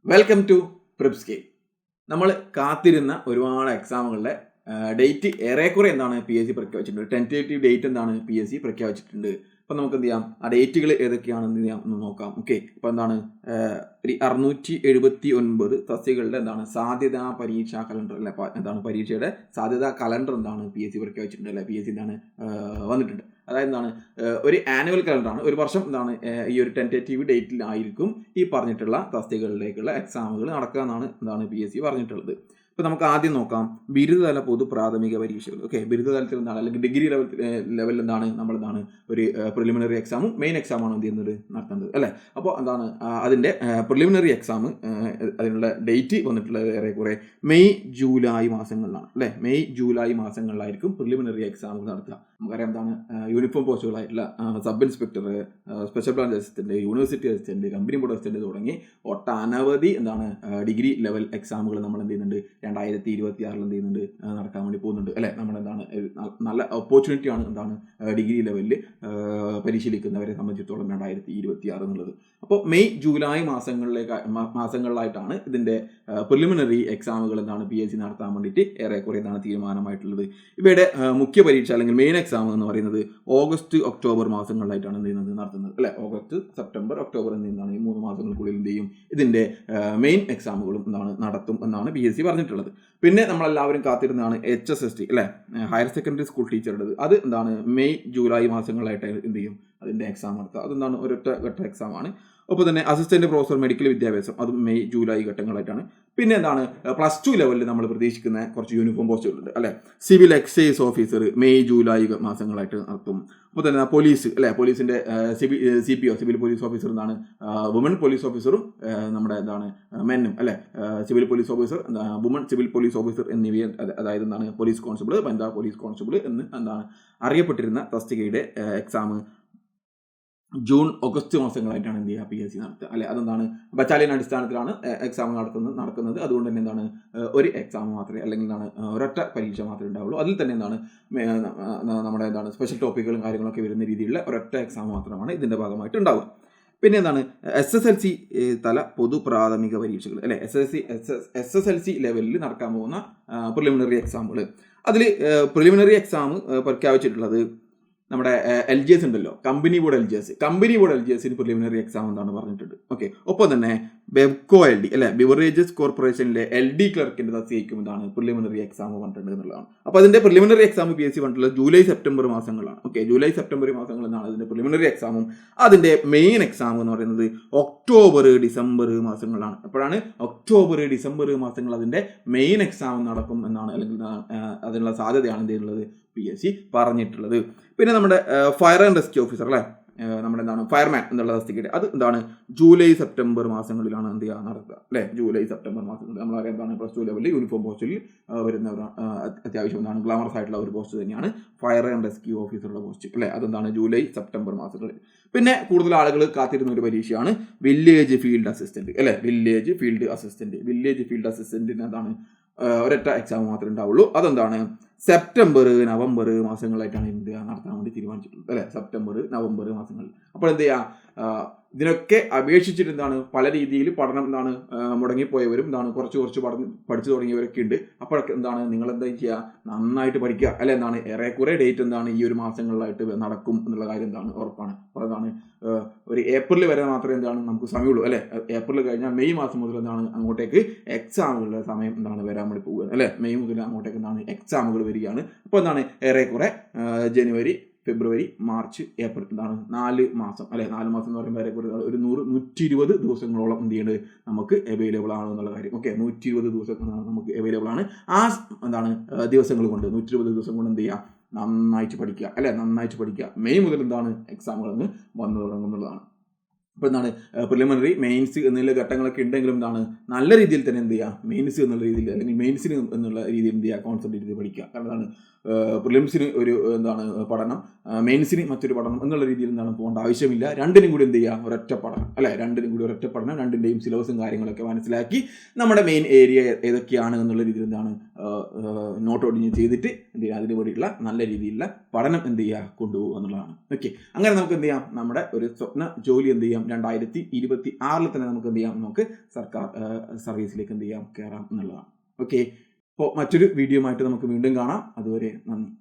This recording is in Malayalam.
Welcome to പ്രിപ്സ്കി. നമ്മൾ കാത്തിരുന്ന ഒരുപാട് എക്സാമുകളുടെ ഡേറ്റ് ഏറെക്കുറെ എന്താണ് PSC പ്രഖ്യാപിച്ചിട്ടുണ്ട്. ടെൻറ്റേറ്റീവ് ഡേറ്റ് എന്താണ് PSC പ്രഖ്യാപിച്ചിട്ടുണ്ട്. അപ്പം നമുക്ക് എന്ത് ചെയ്യാം, ആ ഡേറ്റുകൾ ഏതൊക്കെയാണെന്ന് ഒന്ന് നോക്കാം. ഓക്കെ, അപ്പോൾ എന്താണ് 679 തസ്തികകളുടെ എന്താണ് സാധ്യതാ പരീക്ഷാ കലണ്ടർ അല്ലെ, എന്താണ് പരീക്ഷയുടെ സാധ്യതാ കലണ്ടർ എന്താണ് PSC പ്രഖ്യാപിച്ചിട്ടുണ്ട് അല്ലെ, PSC എന്താണ് വന്നിട്ടുണ്ട്. അതായത് എന്താണ് ഒരു ആനുവൽ കലണ്ടറാണ്. ഒരു വർഷം എന്താണ് ഈ ഒരു ടെൻറ്റേറ്റീവ് ഡേറ്റിലായിരിക്കും ഈ പറഞ്ഞിട്ടുള്ള തസ്തികകളിലേക്കുള്ള എക്സാമുകൾ നടക്കുക എന്നാണ് എന്താണ് PSC പറഞ്ഞിട്ടുള്ളത്. ഇപ്പോൾ നമുക്ക് ആദ്യം നോക്കാം ബിരുദതല പൊതു പ്രാഥമിക പരീക്ഷകൾ. ഓക്കെ, ബിരുദതലത്തിൽ എന്താണ് അല്ലെങ്കിൽ ഡിഗ്രി ലെവലിൽ എന്താണ് നമ്മളെന്താണ് ഒരു പ്രിലിമിനറി എക്സാമും മെയിൻ എക്സാമാണ് എന്ത് ചെയ്യുന്നത് നടത്തേണ്ടത് അല്ലേ. അപ്പോൾ എന്താണ് അതിൻ്റെ പ്രിലിമിനറി എക്സാം അതിനുള്ള ഡേറ്റ് വന്നിട്ടുള്ളത് ഏറെക്കുറെ മെയ് ജൂലൈ മാസങ്ങളിലാണ് അല്ലേ. മെയ് ജൂലൈ മാസങ്ങളിലായിരിക്കും പ്രിലിമിനറി എക്സാമുകൾ നടത്തുക. നമുക്കറിയാം എന്താണ് യൂണിഫോം പോസ്റ്റുകളായിട്ടുള്ള sub inspector, special branch assistant, university assistant, company board assistant തുടങ്ങി ഒട്ടനവധി എന്താണ് ഡിഗ്രി ലെവൽ എക്സാമുകൾ നമ്മൾ എന്ത് ചെയ്യുന്നുണ്ട് 2026 എന്ത് ചെയ്യുന്നുണ്ട് നടക്കാൻ വേണ്ടി പോകുന്നുണ്ട് അല്ലെ. നമ്മളെന്താണ് നല്ല ഓപ്പർച്യൂണിറ്റിയാണ് എന്താണ് ഡിഗ്രി ലെവലിൽ പരിശീലിക്കുന്നവരെ സംബന്ധിച്ചിടത്തോളം 2026 എന്നുള്ളത്. അപ്പോൾ മെയ് ജൂലൈ മാസങ്ങളിലായിട്ടാണ് ഇതിൻ്റെ പ്രിലിമിനറി എക്സാമുകൾ എന്താണ് PSC നടത്താൻ വേണ്ടിയിട്ട് ഏറെക്കുറെ ഇതാണ് തീരുമാനമായിട്ടുള്ളത്. ഇവയുടെ മുഖ്യ പരീക്ഷ അല്ലെങ്കിൽ മെയിൻ എക്സാം എന്ന് പറയുന്നത് ഓഗസ്റ്റ് ഒക്ടോബർ മാസങ്ങളിലായിട്ടാണ് എന്ത് ചെയ്യുന്നത് നടത്തുന്നത് അല്ലെ. ഓഗസ്റ്റ് സെപ്റ്റംബർ ഒക്ടോബർ എന്താണ് ഈ 3 മാസങ്ങൾക്കുള്ളിൽ എന്ത് ചെയ്യും ഇതിൻ്റെ മെയിൻ എക്സാമുകളും എന്താണ് നടത്തും എന്നാണ് PSC പറഞ്ഞിട്ടുള്ളത്. പിന്നെ നമ്മളെല്ലാവരും കാത്തിരുന്നതാണ് HSST അല്ലെ, ഹയർ സെക്കൻഡറി സ്കൂൾ ടീച്ചറുടേത്. അത് എന്താണ് മെയ് ജൂലൈ മാസങ്ങളിലായിട്ട് എന്ത് ചെയ്യും അതിൻ്റെ എക്സാം നടത്തുക. അതെന്താണ് ഒരൊറ്റ ഘട്ട എക്സാമാണ്. ഒപ്പം തന്നെ അസിസ്റ്റന്റ് പ്രൊഫസർ മെഡിക്കൽ വിദ്യാഭ്യാസം അതും മെയ് ജൂലൈ ഘട്ടങ്ങളായിട്ടാണ്. പിന്നെ എന്താണ് +2 ലെവലിൽ നമ്മൾ പ്രതീക്ഷിക്കുന്ന കുറച്ച് യൂണിഫോം പോസ്റ്റുകളുണ്ട് അല്ലെ. Civil excise officer May July മാസങ്ങളായിട്ട് നടത്തും. അപ്പോൾ തന്നെ പോലീസ് അല്ലെ, പോലീസിന്റെ CPO സിവിൽ പോലീസ് ഓഫീസർ എന്താണ് വുമൺ പോലീസ് ഓഫീസറും നമ്മുടെ എന്താണ് മെന്നും അല്ലെ. Civil police officer, woman civil police officer എന്നിവയെ അതായത് എന്താണ് പോലീസ് കോൺസ്റ്റബിൾ, വനിതാ പോലീസ് കോൺസ്റ്റബിൾ എന്ന് എന്താണ് അറിയപ്പെട്ടിരുന്ന തസ്തികയുടെ എക്സാം ജൂൺ ഓഗസ്റ്റ് മാസങ്ങളായിട്ടാണ് എന്ത് ചെയ്യുക PSC നടത്തുക അല്ലെ. അതെന്താണ് ബറ്റാലിയൻ അടിസ്ഥാനത്തിലാണ് എക്സാം നടക്കുന്നത്. അതുകൊണ്ട് തന്നെ എന്താണ് ഒരു എക്സാം മാത്രമേ അല്ലെങ്കിൽ എന്താണ് ഒരൊറ്റ പരീക്ഷ മാത്രമേ ഉണ്ടാവുള്ളൂ. അതിൽ തന്നെ എന്താണ് നമ്മുടെ എന്താണ് സ്പെഷ്യൽ ടോപ്പിക്കുകളും കാര്യങ്ങളൊക്കെ വരുന്ന രീതിയിലുള്ള ഒരൊറ്റ എക്സാം മാത്രമാണ് ഇതിൻ്റെ ഭാഗമായിട്ട് ഉണ്ടാവുക. പിന്നെ എന്താണ് SSLC തല പൊതു പ്രാഥമിക പരീക്ഷകൾ അല്ലെ. SSLC ലെവലിൽ നടക്കാൻ പോകുന്ന പ്രിലിമിനറി എക്സാമുകൾ. അതിൽ പ്രിലിമിനറി എക്സാം പ്രഖ്യാപിച്ചിട്ടുള്ളത് നമ്മുടെ LGS ഉണ്ടല്ലോ, കമ്പനി ബോർഡ് LGSന് പ്രിലിമിനറി എക്സാം എന്താണ് പറഞ്ഞിട്ടുണ്ട്. ഓക്കെ, ഒപ്പം തന്നെ ബെവ്കോ LD അല്ലെ, ബിവറേജസ് കോർപ്പറേഷനിലെ LD ക്ലർക്കിന്റെ തസ്തികയ്ക്കും എന്താണ് പ്രിലിമിനറി എക്സാം പറഞ്ഞിട്ടുണ്ട് എന്നുള്ളതാണ്. അപ്പോൾ അതിന്റെ പ്രിലിമിനറി എക്സാം PSC പറഞ്ഞിട്ടുള്ളത് ജൂലൈ സെപ്റ്റംബർ മാസങ്ങളാണ്. ഓക്കെ, ജൂലൈ സെപ്റ്റംബർ മാസങ്ങൾ എന്നാണ് അതിന്റെ പ്രിലിമിനറി എക്സാമും. അതിന്റെ മെയിൻ എക്സാം എന്ന് പറയുന്നത് ഒക്ടോബർ ഡിസംബർ മാസങ്ങളാണ്. അപ്പോഴാണ് ഒക്ടോബർ ഡിസംബർ മാസങ്ങൾ അതിന്റെ മെയിൻ എക്സാം നടക്കും എന്നാണ് അല്ലെങ്കിൽ അതിനുള്ള സാധ്യതയാണ് എന്ത് ചെയ്യുന്നത് PSC പറഞ്ഞിട്ടുള്ളത്. പിന്നെ നമ്മുടെ ഫയർ ആൻഡ് റെസ്ക്യൂ ഓഫീസർ അല്ലെ, നമ്മുടെ എന്താണ് ഫയർമാൻ എന്നുള്ള തസ്തികയുടെ അത് എന്താണ് ജൂലൈ സെപ്റ്റംബർ മാസങ്ങളിലാണ് എന്ത് ചെയ്യുക നടക്കുക അല്ലെ. ജൂലൈ സെപ്റ്റംബർ മാസങ്ങളിൽ നമ്മളറിയാം എന്താണ് +2 ലെവലിൽ യൂണിഫോം പോസ്റ്റിൽ വരുന്ന അത്യാവശ്യം എന്താണ് ഗ്ലാമറസ് ആയിട്ടുള്ള ഒരു പോസ്റ്റ് തന്നെയാണ് ഫയർ ആൻഡ് റെസ്ക്യൂ ഓഫീസറുടെ പോസ്റ്റ് അല്ലെ. അതെന്താണ് ജൂലൈ സെപ്റ്റംബർ മാസങ്ങളിൽ. പിന്നെ കൂടുതൽ ആളുകൾ കാത്തിരുന്ന ഒരു പരീക്ഷയാണ് വില്ലേജ് ഫീൽഡ് അസിസ്റ്റന്റ് അല്ലെ. വില്ലേജ് ഫീൽഡ് അസിസ്റ്റന്റിന് എന്താണ് ഒരൊറ്റ എക്സാം മാത്രമേ ഉണ്ടാവുള്ളൂ. അതെന്താണ് സെപ്റ്റംബർ നവംബർ മാസങ്ങളായിട്ടാണ് ഇന്ത്യ നടത്താൻ വേണ്ടി തീരുമാനിച്ചിട്ടുള്ളത് അല്ലെ. സെപ്റ്റംബർ നവംബർ മാസങ്ങളിൽ. അപ്പോൾ എന്ത് ചെയ്യുക, ഇതിനൊക്കെ അപേക്ഷിച്ചിട്ട് എന്താണ് പല രീതിയിൽ പഠനം എന്താണ് മുടങ്ങിപ്പോയവരും എന്താണ് കുറച്ച് പഠിച്ചു തുടങ്ങിയവരൊക്കെ ഉണ്ട്. അപ്പോഴൊക്കെ എന്താണ് നിങ്ങൾ എന്താ ചെയ്യുക, നന്നായിട്ട് പഠിക്കുക അല്ലെ. എന്താണ് ഏറെക്കുറെ ഡേറ്റ് എന്താണ് ഈ ഒരു മാസങ്ങളിലായിട്ട് നടക്കും എന്നുള്ള കാര്യം എന്താണ് ഉറപ്പാണ്. അപ്പോൾ എന്താണ് ഒരു ഏപ്രിൽ വരെ മാത്രമേ എന്താണ് നമുക്ക് സമയമുള്ളൂ അല്ലെ. ഏപ്രിൽ കഴിഞ്ഞാൽ മെയ് മാസം മുതൽ എന്താണ് അങ്ങോട്ടേക്ക് എക്സാമുകളുടെ സമയം എന്താണ് വരാൻ വേണ്ടി പോകുക അല്ലെ. മെയ് മുതൽ അങ്ങോട്ടേക്ക് എന്താണ് എക്സാമുകൾ വരികയാണ്. അപ്പോൾ എന്താണ് ഏറെക്കുറെ ജനുവരി ഫെബ്രുവരി മാർച്ച് ഏപ്രിൽ എന്താണ് 4 മാസം അല്ലെ. 4 മാസം എന്ന് പറയുമ്പോൾ ഏറെക്കുറെ ഒരു 120 ദിവസങ്ങളോളം എന്ത് ചെയ്യേണ്ടത് നമുക്ക് അവൈലബിൾ ആണ് എന്നുള്ള കാര്യം. ഓക്കെ, 120 ദിവസം നമുക്ക് അവൈലബിൾ ആണ്. ആ എന്താണ് ദിവസങ്ങൾ കൊണ്ട് 120 ദിവസം കൊണ്ട് എന്ത് ചെയ്യുക, നന്നായിട്ട് പഠിക്കുക അല്ലെ. നന്നായിട്ട് പഠിക്കുക. മെയ് മുതൽ എന്താണ് എക്സാമുകൾ വന്നു തുടങ്ങുന്നുള്ളതാണ്. അപ്പോൾ എന്താണ് പ്രിലിമിനറി മെയിൻസ് എന്നുള്ള ഘട്ടങ്ങളൊക്കെ ഉണ്ടെങ്കിലും എന്താണ് നല്ല രീതിയിൽ തന്നെ എന്ത് ചെയ്യുക, മെയിൻസ് എന്നുള്ള രീതിയിൽ അല്ലെങ്കിൽ മെയിൻസിന് എന്നുള്ള രീതിയിൽ എന്ത് ചെയ്യുക, കോൺസെൻട്രേറ്റ് ചെയ്ത് പഠിക്കുക. കാരണം എന്താണ് പ്രിലിംസിന് ഒരു എന്താണ് പഠനം, മെയിൻസിന് മറ്റൊരു പഠനം എന്നുള്ള രീതിയിൽ എന്താണ് പോകേണ്ട ആവശ്യമില്ല. രണ്ടിനും കൂടി എന്ത് ചെയ്യുക, ഒരൊറ്റ പഠനം അല്ലെ. രണ്ടിൻ്റെയും സിലബസും കാര്യങ്ങളൊക്കെ മനസ്സിലാക്കി നമ്മുടെ മെയിൻ ഏരിയ ഏതൊക്കെയാണ് എന്നുള്ള രീതിയിൽ എന്താണ് നോട്ട് ഒടിഞ്ഞ് ചെയ്തിട്ട് എന്ത് ചെയ്യുക, അതിന് വേണ്ടിയിട്ടുള്ള നല്ല രീതിയിലുള്ള പഠനം എന്ത് ചെയ്യുക കൊണ്ടുപോകുക എന്നുള്ളതാണ്. ഓക്കെ, അങ്ങനെ നമുക്ക് എന്ത് ചെയ്യാം, നമ്മുടെ ഒരു സ്വപ്ന ജോലി എന്ത് ചെയ്യാൻ ചെയ്യാം 2026 തന്നെ നമുക്ക് എന്ത് ചെയ്യാം, നമുക്ക് സർക്കാർ സർവീസിലേക്ക് എന്ത് ചെയ്യാം, കയറാം എന്നുള്ളതാണ്. ഓക്കെ, അപ്പോൾ മറ്റൊരു വീഡിയോ ആയിട്ട് നമുക്ക് വീണ്ടും കാണാം. അതുവരെ നന്ദി.